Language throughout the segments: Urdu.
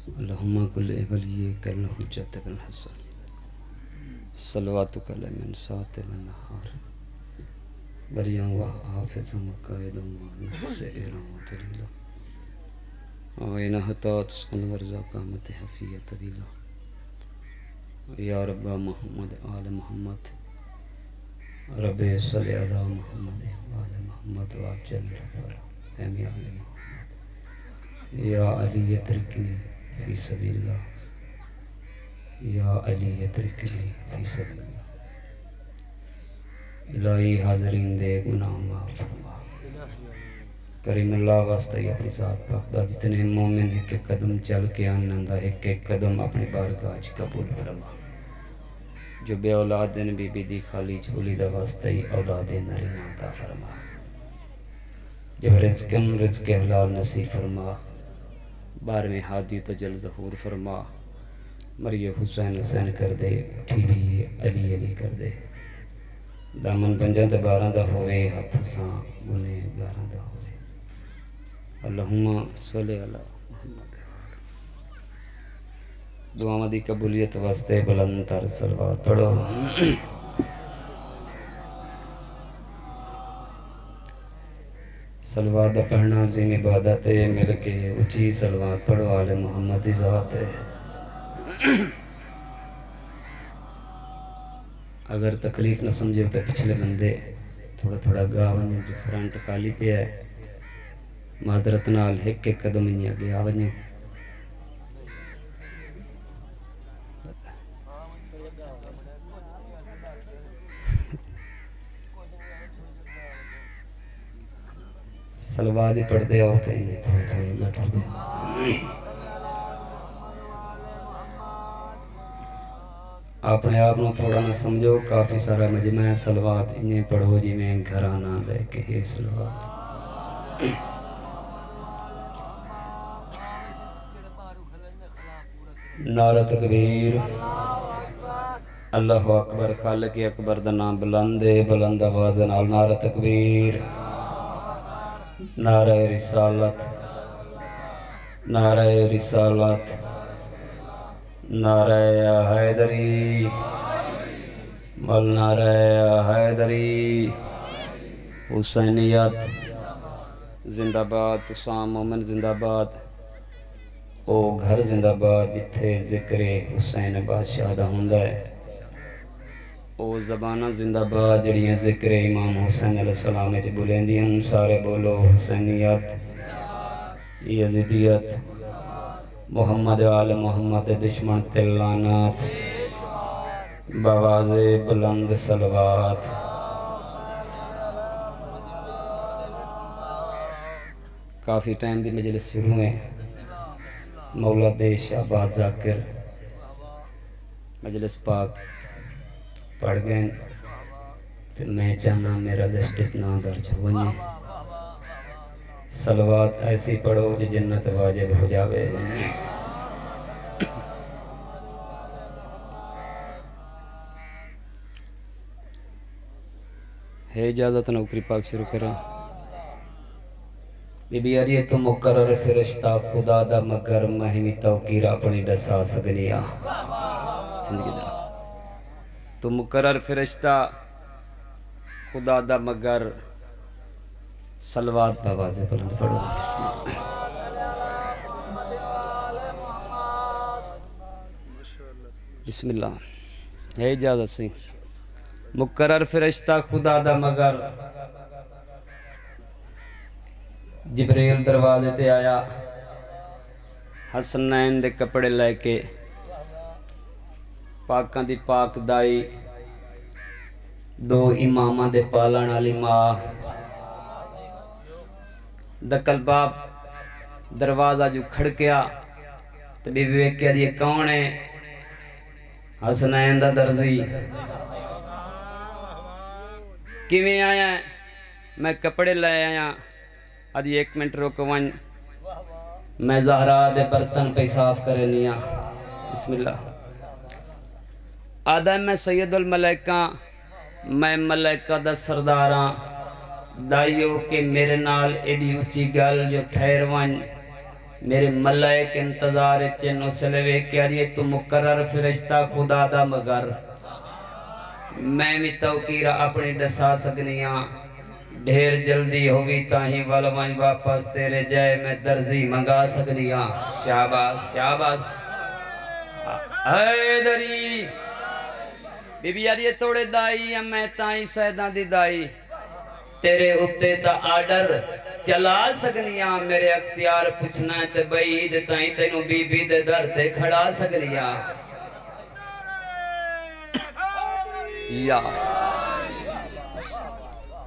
اللہم کل ولیک الحجت بن حسن صلواتک لمن سات والنہار بریاں و حافظ مقائد و نفسئر و دلیلہ آئینہ حتا تسکن ورزا قامت حفیہ طویلہ یا رب محمد آل محمد رب صلی علی محمد آل محمد واجل رفر امی آل محمد یا علی اترکنی فی سبیل اللہ یا علی اترکنی فی سبیل اللہ الہی حاضرین دے گناہ معاف فرما کریم اللہ واسطہ ہی اپنی ذات پاک دا جتنے مومن ایک ایک قدم چل کے آنندہ ایک ایک قدم اپنی بارگاہ قبول فرما جو بے اولاد دن بی بی دی خالی جھولی دا واسطہ ہی اولاد نرینہ عطا فرما جب رزق حلال نصیب فرما 12ویں ہادی تجل ظہور فرما مریہ حسین حسین کر دے ٹھیلی علی علی کر دے دامن بنجا دباراں دا ہوئے ہاتھ ساں گنے گاراں دا ہوئے اللہم صلی علی محمد دعا دی قبولیت واسطے بلند تر صلوات پڑھو صلوات پڑھنا عظیم عبادت ہے مل کے اچھی صلوات پڑھو آل محمد دی ذات ہے اگر تکلیف نہ سمجھے تو پچھلے بندے تھوڑا تھوڑا گاونے جو فرانٹ کالی پہ ہے معذرت نال ایک ایک قدم ہی آگے آونے صلوات ہی پڑھ دے ہوتے ہیں تھوڑے تھوڑے گٹر دے اپنے آپ نو تھوڑا نہ سمجھو کافی سارا مجمع صلوات انہیں پڑھو جی میں گھرانا لے کے ہی صلوات نعرہ تکبیر اللہ اکبر خالق اکبر دا نام بلندے بلند آواز نال نعرہ تکبیر نعرہ رسالت نعرہ رسالت نعرہ حیدری مل نعرہ حیدری حسینیت زندہ باد حسام مومن زندہ باد او گھر زندہ باد جتھے ذکر حسین بادشاہ دا ہوندہ ہے او زبانہ زندہ باد جڑیاں ذکر امام حسین علیہ السلام اچ بولیندیاں سارے بولو حسینیت یزیدیت محمد آل محمد دشمن تلانات بواز بلند صلوات کافی ٹائم دی مجلس شروع ہے مولا دے شہباز ذاکر مجلس پاک پڑھ گئے تو میں چاہنا میرا لسٹ اتنا درج ہوئے صلوات ایسی پڑھو جو جنت واجب ہو جاوے ہے اجازت نوکری پاک شروع کرا بی بی آریے تو مقرر فرشتہ خدا دا مگر مہمی توقیر اپنی ڈسا سگنیا زندگی درہ تو مقرر فرشتہ خدا دا مگر صلوات بوازے بلند پڑھو بسم اللہ ہے اجازت سے مقرر فرشتہ خدا دا مگر جبریل دروازے تے آیا حسنین دے کپڑے لے کے پاکاں دی پاک دائی دو امامہ دے پالن علی ماں دکل باب دروازہ جو کھڑکیا تو بی بی کیا دیئے کون ہے حسنین دا درزی کیویں آیا ہے میں کپڑے لے آیا آدھی 1 منٹ روکو ون میں زہرا دے برتن پہ صاف کرے نیا بسم اللہ آدھا میں سید الملائکہ میں ملائکہ دا سرداراں دائیو کہ میرے نال ایڈی اچھی گل جو ٹھہر ون میرے ملائک انتظار چنو سلوے کیا رہی تو مقرر فرشتہ خدا دا مگر میں بھی توقیرہ اپنی ڈسا سکنیاں ڈھیر جلدی ہوئی تاہی والوائیں واپس تیرے جائے میں درزی منگا سکنیاں شاباس شاباس حیدری بی بی یاری توڑے دائی یا میں تائیں سیدان دی دائی تیرے اتے تا آڈر چلا سکنیاں میرے اختیار پچھنا ہے تے بعید تائیں تینوں بی بی دے در تے کھڑا سکنیاں یا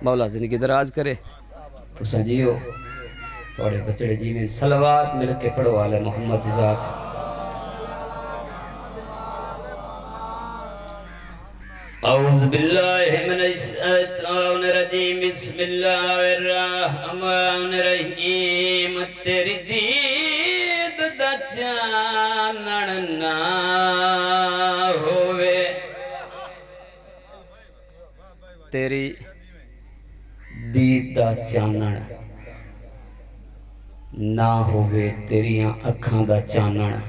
مولا زندگی دراز کرے تو سنجیو توڑے بچڑے جی میں صلوات مل کے پڑھو آلے محمد ذات اعوذ باللہ من الشیطان الرجیم بسم اللہ الرحمن الرحیم تیری دید دا چانن نہ ہوئے تیری دید دا چانن نہ ہوئے تیریاں اکھاں دا چانن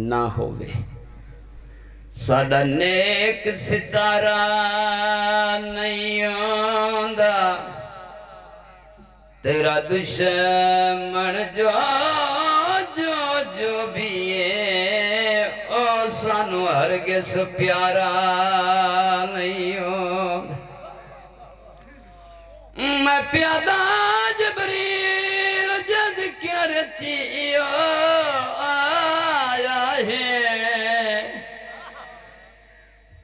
نہ ہوئے ساڑا نیک ستارہ نہیں ہوندہ تیرا دشمن جو بھی ہے او سانو ہرگز پیارا نہیں ہوندہ میں پیادہ جبریل جد کیا رچیو آیا ہے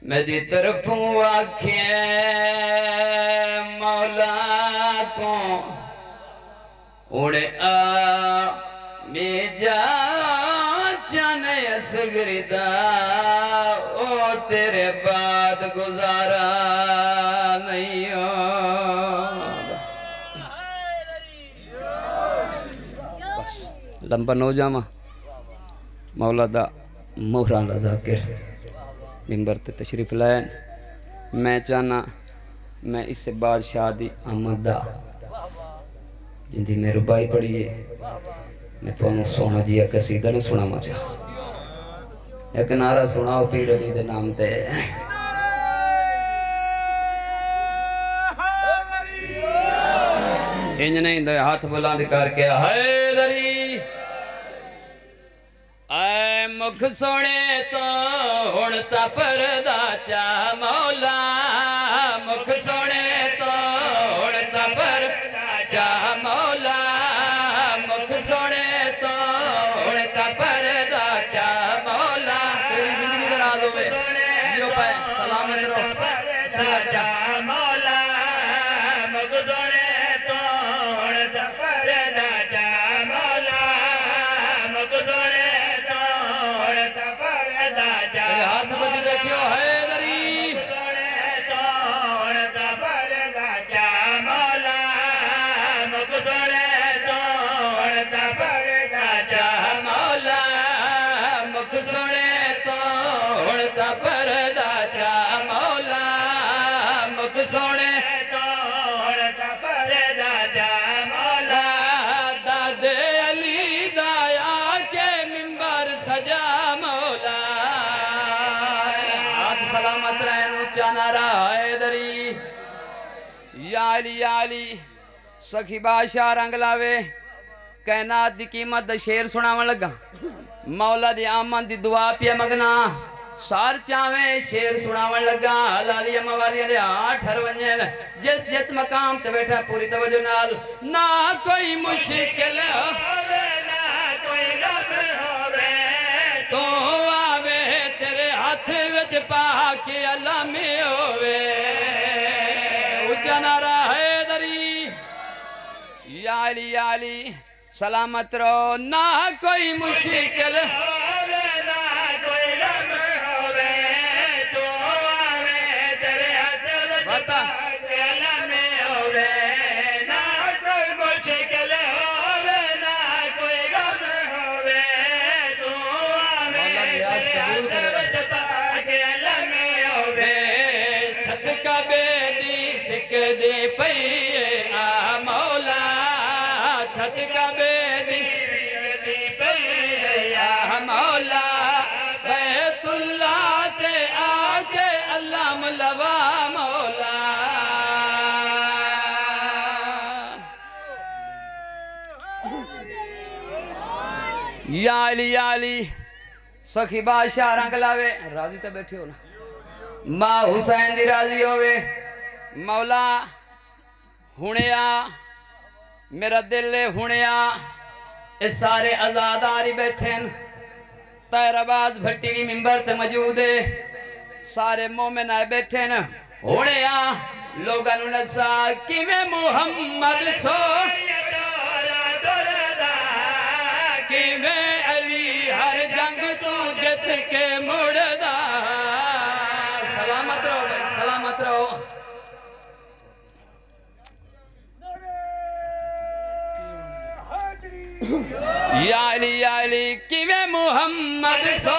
میری طرفوں آنکھیں مولا کو اڑے میں جا چانے اسگری دا او تیرے بعد گزارا نہیں ہوگا بس لمبا نو جاما مولا دا مہران رضا کر ممبر تے تشریف لائن میں چاہنا میں اس سے بعد شادی احمد دا جن دی میں ربائی پڑھئے میں تو انہوں سونا دیا قصیدہ نہیں سنا مجھا ایک نعرہ سناو پیر علی دے نام تے انج نہیں دے ہاتھ بلاند کر کے حیدری اے مکھ سونے تو ہونتا پردہ چا مولا مکھ سونے تو ہونتا پردہ چا مولا مکھ سونے تو ہونتا پردہ چا مولا تیری زندگی دراز ہوئے جو پائے سلامت رو چا مولا مکھ سونے تو ہونتا پردہ چا مولا مکھ سونے ہاتھ بجھ رکھیو حیدری توڑتا پردہ چا مولا مکھ سونے توڑتا پردہ چا مولا مکھ سونے توڑتا پردہ چا مولا مکھ سونے توڑتا پردہ چا مولا دادے علی دایا کے منبر سجا مولا سلامت رہن اچھا نعرہ حیدری یا علی سخی بادشاہ رنگ لاوے کائنات دی قیمت دا شیر سناون لگا مولا دی آمن دی دعا پیا مگنا سار چاویں شیر سناون لگا حلالی موالی علیہ 8 ونجل جس مقام تے بیٹھا پوری توجہ نال نہ کوئی مشکل ہوئے نہ کوئی غم ہوئے تو آوے تیرے ہاتھ وچ پاکی اللہ میں ہوئے اچھا نعرہ حیدری یا علی سلامت رو نہ کوئی مشکل ہوئے نہ کوئی غم ہوئے تو آوے تیرے ہاتھ وچ پاکی اللہ میں ہوئے نہ کوئی مشکل ہوئے نہ کوئی غم ہوئے تو آوے تیرے ہاتھ وچ پاکی اللہ میں ہوئے چھت کا بیدی سکھ دے پئی مولا چھت کا بیدی یا علی سخی بادشاہ رنگ لاوے راضی تے بیٹھے ہو نا ماں حسین دی راضی ہوئے مولا ہونیا میرا دل ہونیا اس سارے ازاداری بیٹھیں تیر آواز بھٹی بھی ممبر تے موجود ہے سارے مومن آئے بیٹھیں ہونیا لوگاں نسا کی میں محمد سو کی میں علی ہر جنگ تو جت کے مڑدا سلامت رہو بھائی سلامت رہو یا علی کی میں محمد سو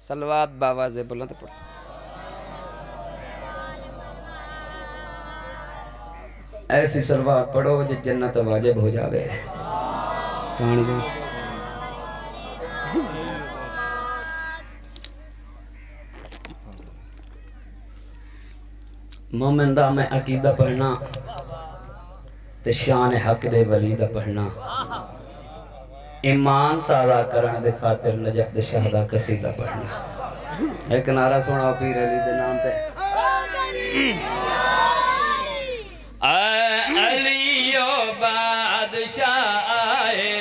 سلوات باواز بلند پڑھ ایسی سلوات پڑھو جو جنت واجب ہو جاوے پانی دیں مومن دا میں عقیدہ پڑھنا تے شان حق دے ولی دا پڑھنا ایمان تازہ کرن دے خاطر نجف دے شہدہ قصیدہ پڑھنا ایک نعرہ سونا پیر علی دے نام تے علی و بادشاہ آئے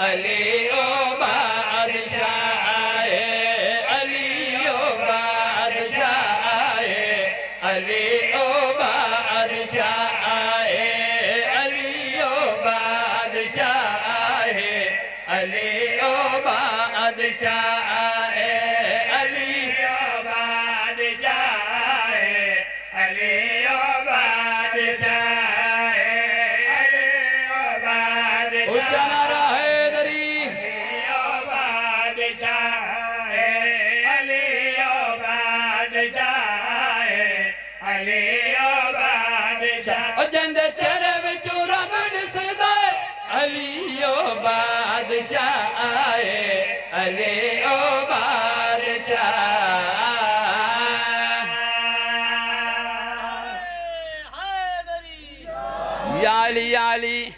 علی و بادشاہ آئے علی و بادشاہ آئے علی و بادشاہ آئے علی و بادشاہ آئے علی و بادشاہ آئے علی و بادشاہ آئے علی و بادشاہ علی و بادشاہ اچھا نعرہ حیدری علی و بادشاہ علی و بادشاہ علی و بادشاہ او جند تیرے وچوں رب دسدا علی و بادشاہ آئے علی و بادشاہ یا علی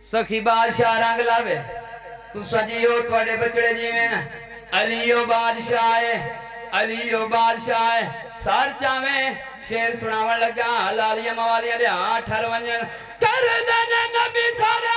سخی بادشاہ رنگ لاوے تو سجی ہو توڑے بچڑے جی میں نا علی و بادشاہ ہے علی و بادشاہ ہے سار چاہویں شیر سناون لگا لالیاں موالیاں دے آٹھ ہر ونجن کر دینے نبی سارے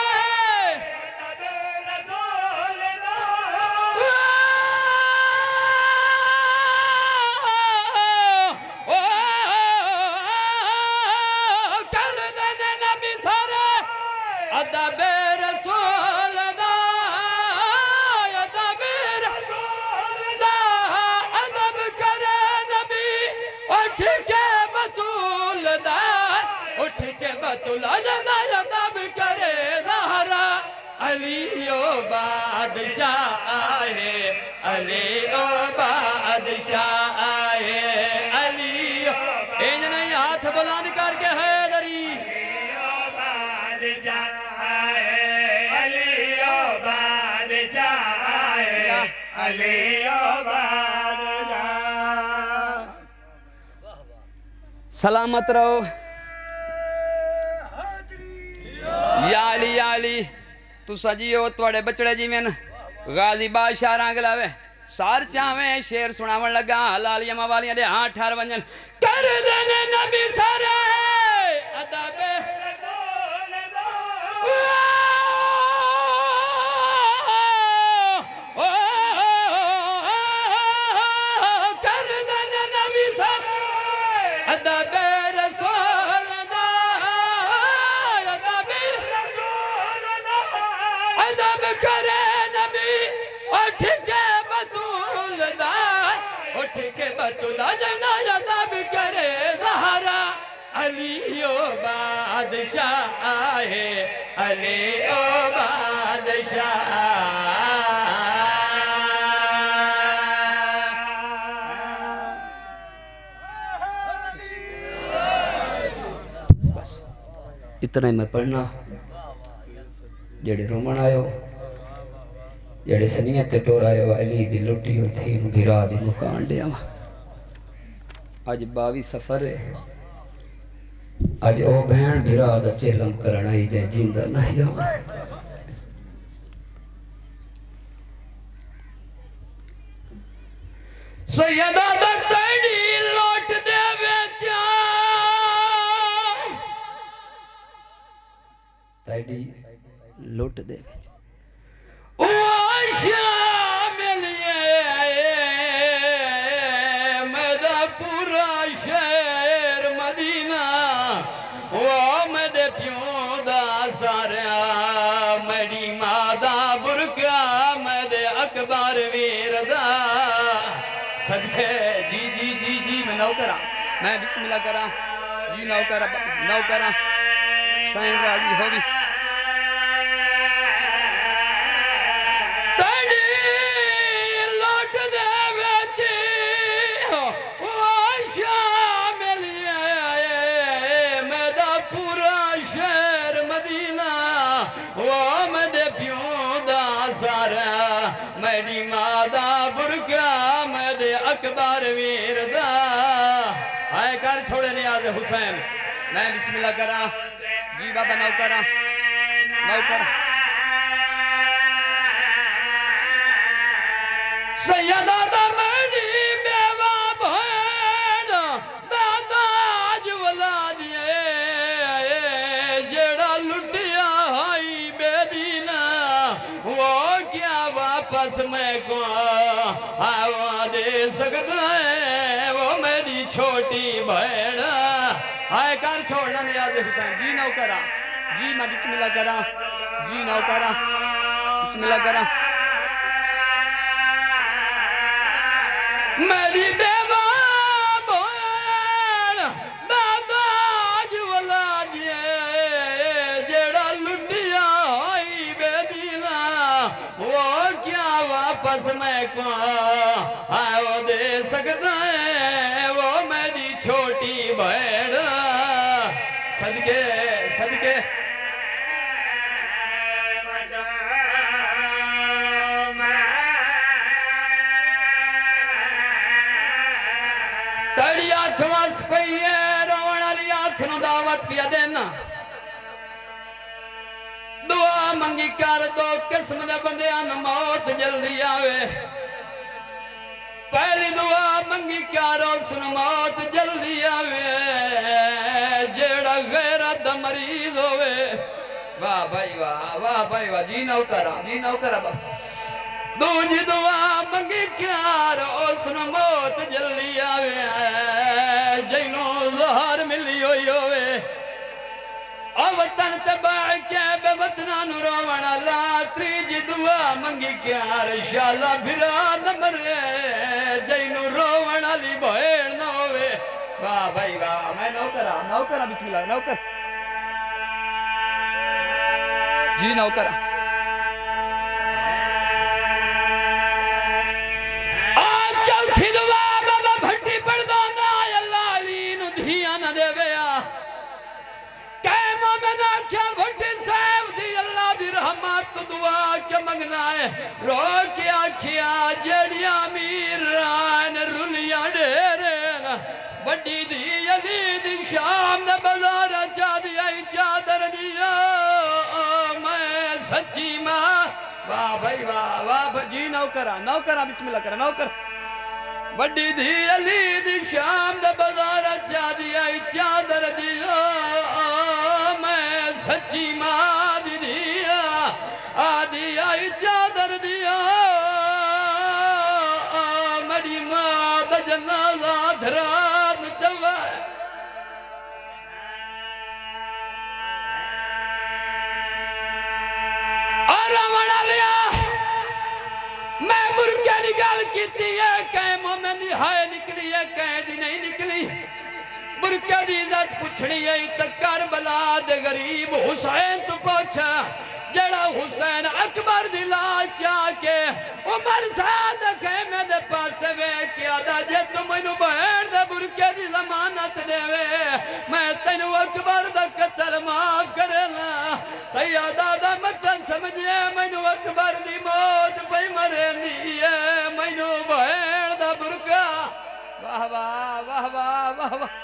علی و بادشاہ آئے علی و بادشاہ آئے علی این نہیں ہاتھ بلند کر کے حیدری علی و بادشاہ آئے علی و بادشاہ آئے علی و بادشاہ سلامت رہو یا علی تو سجی ہو توڑے بچڑے جی میں غازی بادشاہ رنگ لاوے سار چاہویں شیر سناون لگا لالیاں موالیاں دے آٹھ ہر ونجن کر دینے نبی سارے ادب کر دینے نبی سارے ادب ادب کرے نبی اٹھ کے بطول دا اٹھ کے بطول جنا ادب کرے زہرا علی و بادشاہ آئے علی و بادشاہ اتنا ہی میں پڑھنا جڑے رومن آئے ہو جڑے سنیت ٹور آئے ہو علی دی لوٹی ہو تھی بھیرا دی مکان دیا آج 22 سفر ہے آج او بہن بھیرا دا چہلم کرنا ہی جائے جیندہ نہیں ہو سیدہ دا تیڑی لوٹ دے بیچا تیڑی لوٹ دے بیچا وائشہ ملیے میرا پورا شہر مدینہ وہ میرے پیوں دا سارا میری مادہ برکا میرے اکبر ویردہ صدقے جی میں نو کرا میں بسم اللہ کرا جی نو کرا سائن راضی ہو بھی تیڑی لوٹ دے بیچی وائشہ ملیے میرا پورا شہر مدینہ وہ میرے پیوں دا سارا میری مادہ برکا اکبر ویردہ آئے کر چھوڑے نیاز حسین میں بسم اللہ کرا جی بابا نو کرا سیدہ دا میری بیوہ بہن دادا جولا دیئے جڑا لٹیا ہائی بے دینا وہ کیا واپس میں کو آوا دے سکتا ہے وہ میری چھوٹی بہن آئے کر چھوڑنا نیاز حسین جی نو کرا جی میں بسم اللہ کرا جی نو کرا بسم اللہ کرا میری بیوہ بہن دادا جولا دیئے جڑا لٹیا ہوئی بے دینا وہ کیا واپس میں کو آئے دے سکتا ہے وہ میری چھوٹی بہن صدقے تڑی آنکھ واس پئی ہے روڑ علی آنکھ نو دعوت پیا دینا دعا منگی کر دو قسم دے بندیاں موت جلدی آوے پہلی دعا منگی کر اس موت جلدی آوے جیڑا غیرت مریض ہوئے واہ بھائی واہ جی نو کرا بابا دوجی دعا منگی کر اس موت جلدی آوے جینوں زہر ملی ہوئی ہوئے او وطن تباہ کے بے وطنان روان اللہ تریجی دعا منگی کر شالا بھرا نمرے جینوں روان علی بہیر نہ ہوئے واہ بھائی واہ میں نو کرا بسم اللہ نو کر جی نو کرا چوتھی دعا بابا بھٹی پڑھ دو نا اللہ علی نو دھیا نہ دے بیا کہے مومن آکھیا بھٹی سیو دی اللہ دی رحمت دعا کیا منگنا ہے رو کے آکھیا جڑیا امیر رائن رلیاں ڈیرین بڑی دی علی دی شام نے بزارہ چاہ دیا چادر دیا میں سچی ماں واہ بھائی واہ جی نو کرا بسم اللہ کرا نو کر بڑی دی علی دی شام نے بزارہ چاہ دیا چادر دیا میں سچی ماں دی دیا آدھی آئی چادر دیا میری ماں دا جنازہ دھران چوہ اور آمانا لیا میں مرکے نگال کیتی ہے کہیں مومن دی ہائے نکلی ہے کہیں دی نہیں نکلی برکے دی عزت پوچھنی ہے تک کربلا دے غریب حسین تو پوچھا جڑا حسین اکبر دی لاش چاہ کے عمر سعد خیمے دے پاسے وے کیا دا جے تم انہوں بہر دے برکے دی ضمانت دے وے میں مینو اکبر دا قتل معاف کرنا سیادہ دا متن سمجھے مینو اکبر دی موت پہ مرنی ہے مینو بہن دا برکا واہ واہ واہ واہ واہ واہ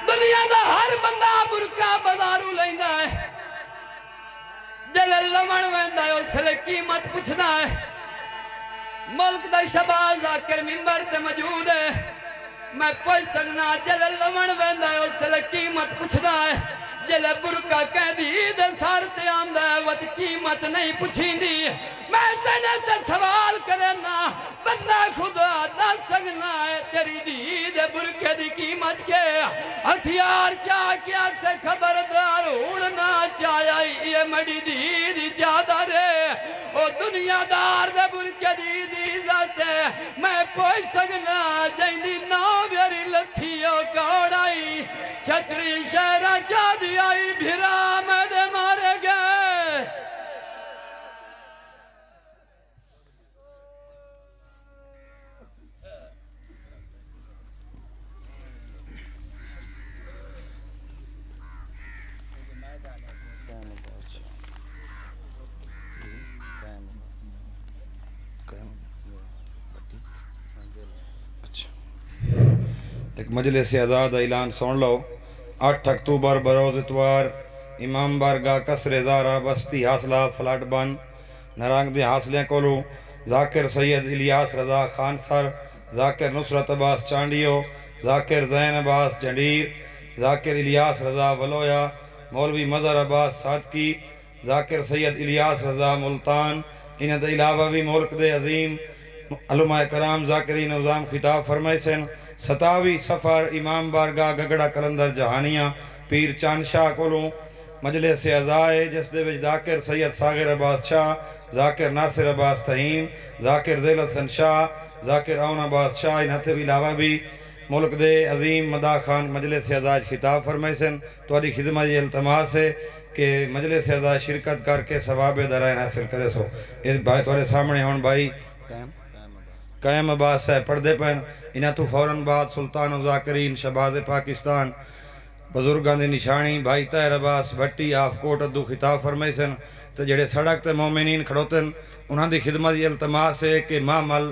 دنیا دا ہر بندہ برکا بازارو لیندہ ہے جلال لمن ویندہ ہے اس لئے قیمت پوچھنا ہے ملک دا شباز آکر ممبر تے موجود ہے میں کوئی سگنا جلال لمن ویندہ ہے اس لئے قیمت پوچھنا ہے جلال برکا کہہ دی دے سارتے آمدہ ہے وقت قیمت نہیں پوچھیں دی میں تینے تے سوال کرنا بندہ خدا نہ سگنا ہے تیری دید برکے دی قیمت کے ہتھیار چاہ کیا سے خبردار اڑنا چاہیے یہ مڑی دید چادر ہے او دنیا دار دے برکے دید عزت ہے میں کوئی سگنا جائندی نو بیاری لتھیوں کوڑائی چھتری شہرہ چاہ دی آئی بھیرا میں دے مارے گئے ایک مجلس آزاد اعلان سن لو 8 اکتوبر بروز اتوار امام بارگاہ قصر زارا بستی حاصلہ فلاٹ بن نرانگ دے حاصلیں کولو ذاکر سید الیاس رضا خان سر ذاکر نصرت عباس چانڈیو ذاکر زین عباس جنڈیر ذاکر الیاس رضا ولویا مولوی مظہر عباس صادقی ذاکر سید الیاس رضا ملتان انہاں دے علاوہ بھی ملک دے عظیم علماء کرام ذاکرین نظام خطاب فرمائے سن 27 سفر امام بارگاہ گگڑا کلندر جہانیاں پیر چاند شاہ کولوں مجلس عزائے جس دے وچ ذاکر سید ساغر عباس شاہ ذاکر ناصر عباس تہیم ذاکر ذیل حسن شاہ ذاکر اون عباس شاہ انہاں تے علاوہ بھی ملک دے عظیم مدا خان مجلس عزائے خطاب فرمائے سن تواڈی خدمت یہ التماس ہے کہ مجلس عزائے شرکت کر کے ثواب درائن حاصل کرے سو اس بھائی تواڈے سامنے ہون بھائی قائم عباس صاحب پردے پہن انہاں تو فوراً بعد سلطان و ذاکرین شہباز پاکستان بزرگاں دی نشانی بھائی طاہر عباس بھٹی آف کوٹ ادو خطاب فرمائی سن تو جڑے سڑک تے مومنین کھڑوتن انہاں دی خدمت یہ التماس ہے کہ معمل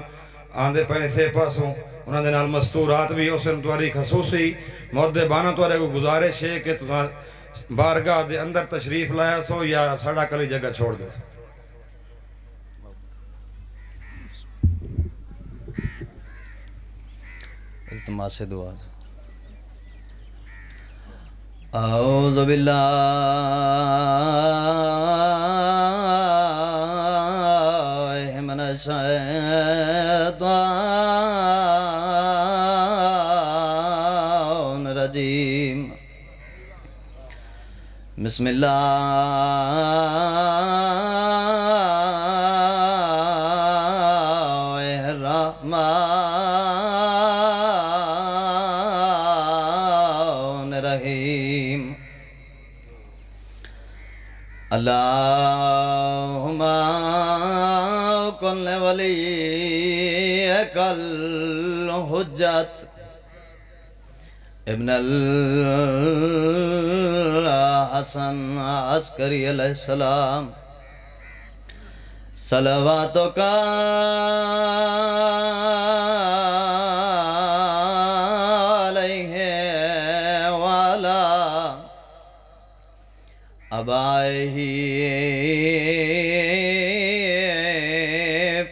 آندے پہنے سے پاسوں انہاں دے نال مستورات بھی ہو سن تواری خصوصی مہدے بانا توارے کو گزارش ہے کہ تمہاں بارگاہ دے اندر تشریف لایا سو یا سڑا کلی جگہ چھوڑ دے سو التماس دعا اعوذ باللہ من الشیطان الرجیم بسم اللہ الرحمن الرحیم اللہم کن ولیک الحجت ابن الحسن عسکری علیہ السلام صلواتک علیہ وعلا ابائہ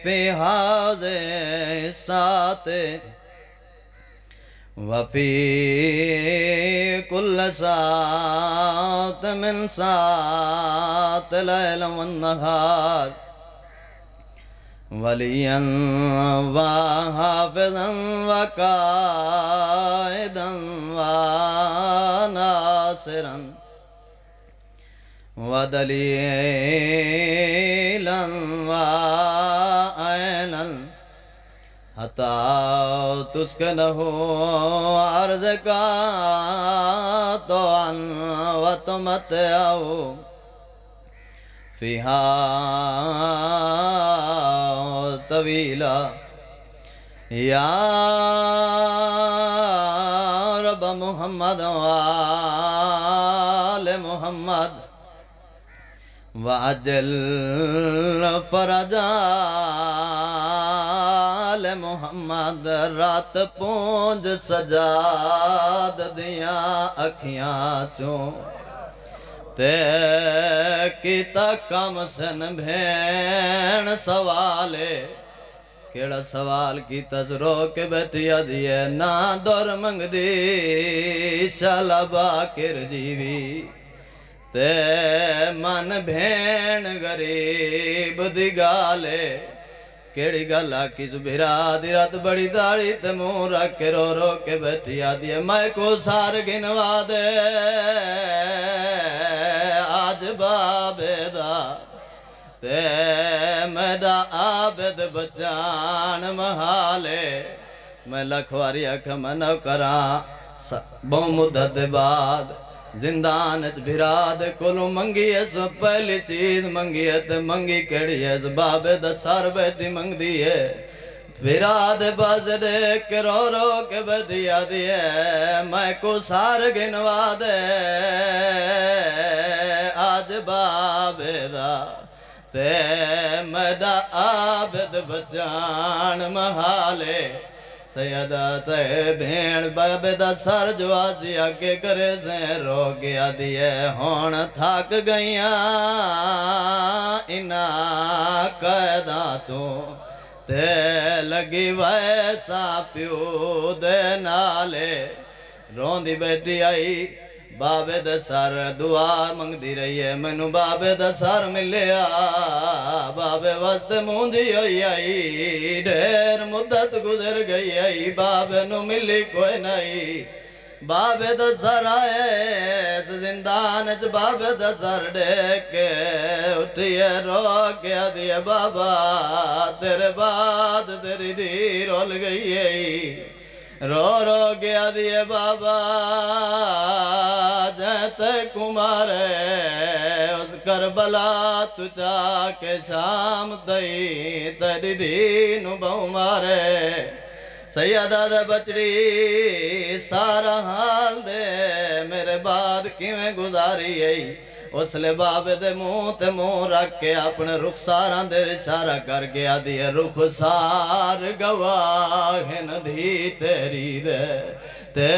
فی حاضر ساتھ وفی کل سات من سات لیل والنہار ولیا وحافظا وقائدا وناصرا ودلیلا وعینا حتی تسکنہ ارضکا طوعا وتمتعہ فيها طويلا يا رب محمد وآل محمد وعجل فرجال محمد رات پونج سجاد دیاں اکھیاں چوں تے کیتا کم سن بھین سوالے کیڑا سوال کیتا رو کے بیٹیا دیئے نا دور منگ دی شالا باکر جیوی تے من بھین غریب دی گالے کیڑی گالا کی زبیرہ دی رات بڑی داڑی تے منہ رکھ کے رو کے بیٹیا دیئے میں کو سار گنوا دے آج بابیدہ تے میڈا عابد بچان محالے میں لکھواری اکھ منو کران بہو مدت بعد زندان اچ بھراد کلو منگی ہے سو پہلی چیز منگی ہے تے منگی کیڑی ہے سو بابے دا سار بیٹی منگ دی ہے بھراد باز دیکھ کے رو کے بیٹیا دی ہے میں کو سار گنوا دے آج بابے دا تے میڈا عابد بچان محالے سیدہ تے بھین بابے دا سر جواسی آگے کرے سے رو گیا دیئے ہون تھاک گئیاں انہا قیدہ تو تے لگی ویسا پیو دے نالے روندی بیٹی آئی بابے دا سر دعا منگ دی رہی ہے منو بابے دا سر ملیا بابے وست مونجی ہوئی آئی ڈھیر مدت گزر گئی آئی بابے نو ملی کوئی نہیں بابے دا سر آئے زندان اچ بابے دا سر دیکھ کے اٹھئے رو کے دیئے بابا تیرے بعد تیری دی رول گئی آئی رو گیا دیئے بابا جیتے کمارے اس کربلا تجھا کے شام تئی تیری دینو بہو مارے سیدہ دے بچڑی سارا حال دے میرے بعد کیویں گزاری ای اس لے بابے دے منہ تے منہ رکھ کے اپنے رخساراں دے اشارہ کر گیا دیئے رخسار گواہن دی تیری دے تے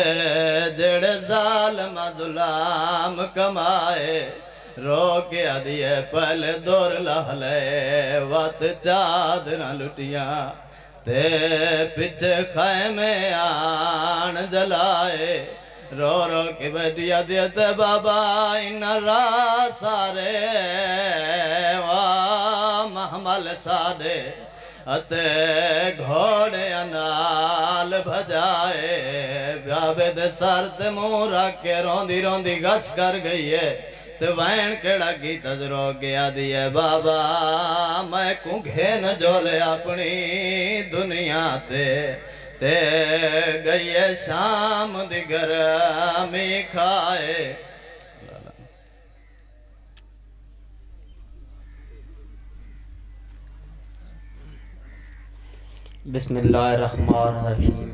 جڑے ظالم ظلام کمائے رو گیا دیئے پہلے دور لہلے وقت چادرہ لٹیاں تے پچھے خیمے آن جلائے رو کے بیٹیا دیتے بابا ان را سارے محمل سادے اتے گھوڑے انال بھجائے بابے دے سر تے منہ رکھ کے روندی روندی گش کر گئی ہے تے وین کیڑا کی تجرو گیا دیئے بابا میں کو گھین جولے اپنی دنیا تے گئی شام دی گرمی کھائے بسم اللہ الرحمن الرحیم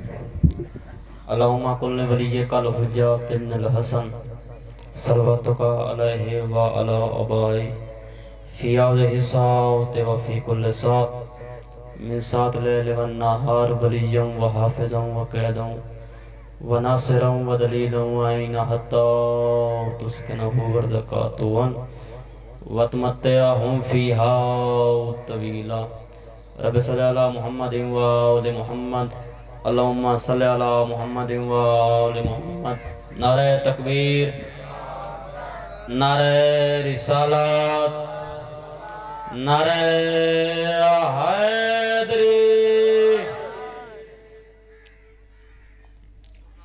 اللہم کل ولیک الحجات ابن الحسن صلواتک علیہ وعلا ابائی فی آذہ ساعت وفی کل ساعت من سات لیل والنہار ولیم وحافظا وقیدا وناصرا ودلیلا وعینا حتی تسکنہو وردکاتوا وتمتعہم فیہا طویلا رب صلی اللہ محمد وآل محمد اللہم صلی اللہ محمد وآل محمد نعرہ تکبیر نعرہ رسالات نعرہ حیدری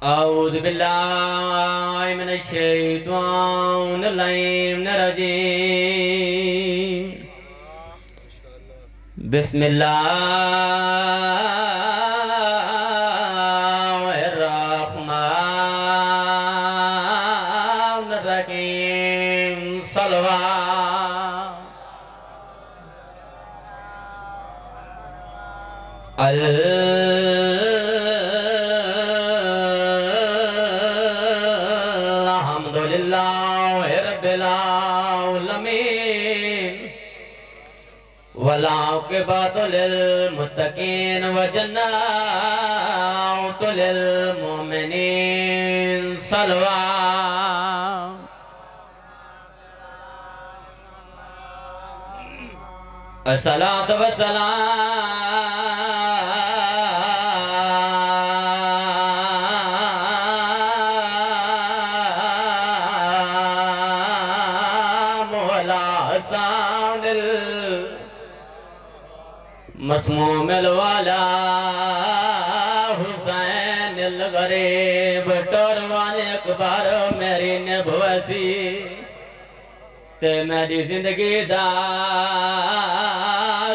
اعوذ باللہ من الشیطان اللعین الرجیم بسم اللہ الرحمن الرحیم صلوات الحمدللہ رب العالمین والعاقبۃ للمتقین وجنات للمؤمنین صلوات الصلاۃ والسلام علی حسن المسموم الوالا حسین الغریب ٹوروان اکبر میری نبوسی تے میری زندگی دا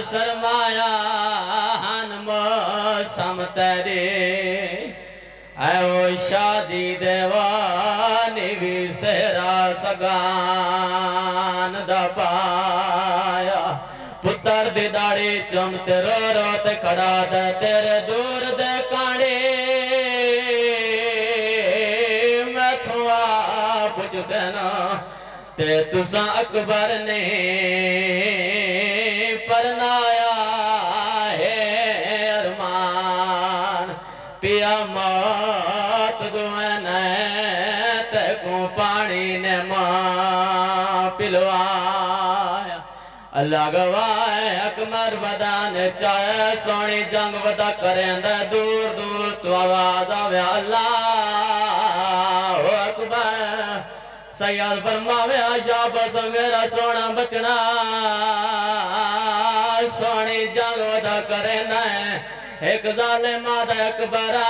سرمایہ ہنمو سمتری اے وہ شادی دیوانی بھی سہرا سگان دا پایا پتر دی داڑی چمتے رو رو تے کھڑا دے تیرے دور دے کاڑی میں تھوا پوچھ سینا تے تساں اکبر نے پرنایا ہے ارمان پیا موت دوئن تے کو پانی نے ماں پلوایا اللہ گواہ اکبر بدان چاہے سونی جنگ ودا کریں دے دور دور تو آواز آوے اللہ اکبر سیاد فرماوے آشا بس میرا سونا بچنا سونی جنگ ودا کریں دے ایک ظالم آدھا اکبرہ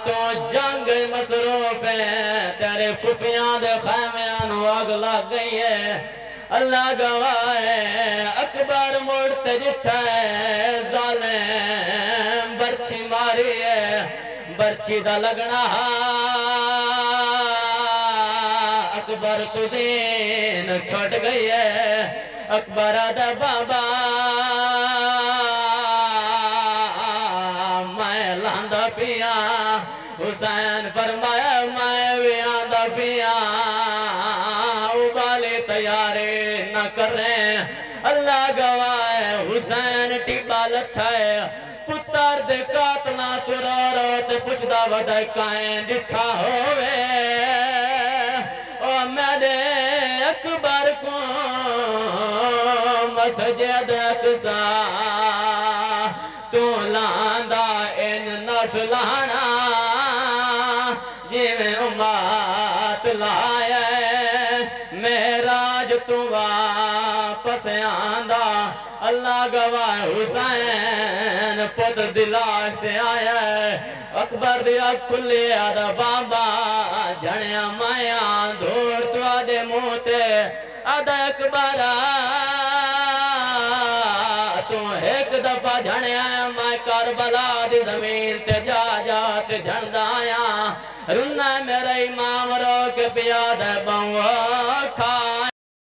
تو جنگ مصروف ہے تیرے پھپیاں دے خیمیاں نو آگ لگ گئی ہے اللہ گواہ ہے اکبر موڑتے جٹھا ہے ظالم برچی ماری ہے برچی دا لگنا اکبر تو دین چھوٹ گئی ہے اکبر آدھا بابا میں لاندہ پیا حسین فرمایا میں بھی آندہ پیا ابالی تیاری نہ کر رہے ہیں اللہ گواہ ہے حسین ٹیبا لٹھا ہے پتر دے قاتلہ تو رو رو تے پوچھدا وڈا کائیں ڈٹھا ہوئے او میرے اکبر کو مسجد اقصا تو لاندہ ان نسلانا جی میں امات لائے میراج تو واپس آندہ اللہ گواہ حسین پت دلاش تے آیا ہے اکبر دیا کھلی آدھا بابا جھڑیاں مائیاں دھوڑ تو آدھے موتے آدھا اکبرہ تو ایک دفعہ جھڑیاں میں کربلا دی زمین تے جا جا تے جھڑ دایا رنہ میرے امام رو کے پیاد ہے باؤں